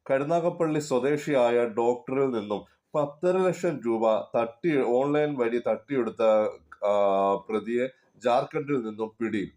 കരുനാഗപ്പള്ളി സ്വദേശിയായ ഡോക്ടറിൽ നിന്നും 10,500,000 രൂപ ഓൺലൈൻ വഴി തട്ടിയെടുത്ത പ്രതിയെ ജാർഖണ്ഡിൽ നിന്നും പിടിയിൽ.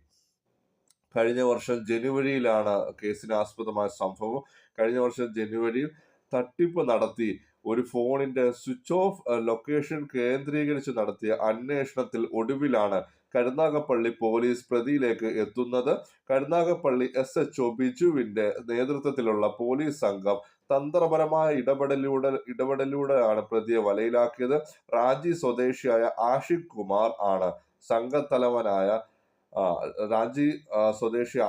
കഴിഞ്ഞ വർഷം ജനുവരിയിലാണ് കേസിന് ആസ്പദമായ സംഭവം. കഴിഞ്ഞ വർഷം ജനുവരിയിൽ തട്ടിപ്പ് നടത്തി ഒരു ഫോണിന്റെ സ്വിച്ച് ഓഫ് ലൊക്കേഷൻ കേന്ദ്രീകരിച്ച് നടത്തിയ അന്വേഷണത്തിൽ ഒടുവിലാണ് കരുനാഗപ്പള്ളി പോലീസ് പ്രതിയിലേക്ക് എത്തുന്നത്. കരുനാഗപ്പള്ളി SHO ബിജുവിന്റെ നേതൃത്വത്തിലുള്ള പോലീസ് സംഘം തന്ത്രപരമായ ഇടപെടലിലൂടെയാണ് പ്രതിയെ വലയിലാക്കിയത്. റാഞ്ചി സ്വദേശിയായ ആഷിഖ് കുമാർ ആണ് സംഘത്തലവനായ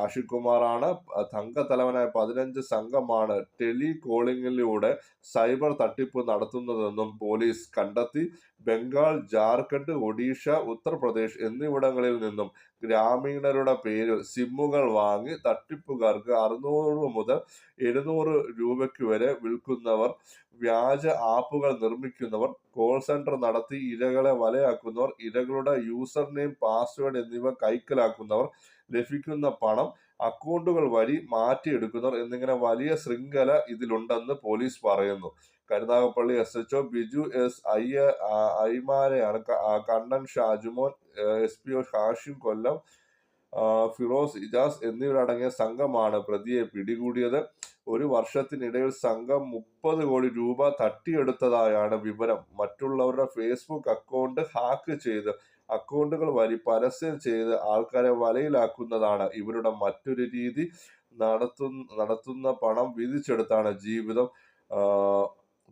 ആഷിഖ് കുമാറാണ് സംഘത്തലവനായ 15 സംഘമാണ് ടെലികോളിംഗിലൂടെ സൈബർ തട്ടിപ്പ് നടത്തുന്നതെന്നും പോലീസ് കണ്ടെത്തി. ബംഗാൾ, ജാർഖണ്ഡ്, ഒഡീഷ, ഉത്തർപ്രദേശ് എന്നിവിടങ്ങളിൽ നിന്നും ഗ്രാമീണരുടെ പേരിൽ സിമ്മുകൾ വാങ്ങി തട്ടിപ്പുകാർക്ക് 600 മുതൽ 700 രൂപയ്ക്ക് വരെ വിൽക്കുന്നവർ, വ്യാജ ആപ്പുകൾ നിർമ്മിക്കുന്നവർ, കോൾ സെന്റർ നടത്തി ഇരകളെ വലയാക്കുന്നവർ, ഇരകളുടെ യൂസർ നെയിം, പാസ്വേഡ് എന്നിവ കൈക്കലാക്കുന്നവർ, ലഭിക്കുന്ന പണം അക്കൗണ്ടുകൾ വഴി മാറ്റിയെടുക്കുന്നവർ എന്നിങ്ങനെ വലിയ ശൃംഖല ഇതിലുണ്ടെന്ന് പോലീസ് പറയുന്നു. കരുനാഗപ്പള്ളി SHO ബിജു എസ് ഐമാരെയാണ് കണ്ണൻ, ഷാജുമോൻ, SPO ഹാഷിം കൊല്ലം, ഫിറോസ് ഇജാസ് എന്നിവരടങ്ങിയ സംഘമാണ് പ്രതിയെ പിടികൂടിയത്. ഒരു വർഷത്തിനിടയിൽ സംഘം 30 കോടി രൂപ തട്ടിയെടുത്തതായാണ് വിവരം. മറ്റുള്ളവരുടെ ഫേസ്ബുക്ക് അക്കൗണ്ട് ഹാക്ക് ചെയ്ത് അക്കൗണ്ടുകൾ വഴി പരസ്യം ചെയ്ത് ആൾക്കാരെ വലയിലാക്കുന്നതാണ് ഇവരുടെ മറ്റൊരു രീതി. നടത്തുന്ന പണം വീതിച്ചെടുത്താണ് ജീവിതം.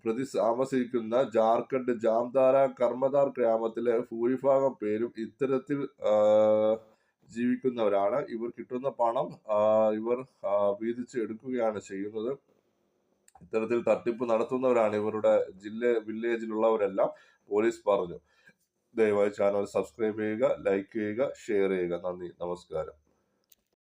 പ്രതി താമസിക്കുന്ന ജാർഖണ്ഡ് ജാംതാര കർമ്മദാർ ഗ്രാമത്തിലെ ഭൂരിഭാഗം പേരും ഇത്തരത്തിൽ ജീവിക്കുന്നവരാണ്. ഇവർ കിട്ടുന്ന പണം ഇവർ വീതിച്ച് എടുക്കുകയാണ് ചെയ്യുന്നത്. ഇത്തരത്തിൽ തട്ടിപ്പ് നടത്തുന്നവരാണ് ഇവരുടെ വില്ലേജിലുള്ളവരെല്ലാം പോലീസ് പറഞ്ഞു. ദയവായി ചാനൽ സബ്സ്ക്രൈബ് ചെയ്യുക, ലൈക്ക് ചെയ്യുക, ഷെയർ ചെയ്യുക. നന്ദി, നമസ്കാരം.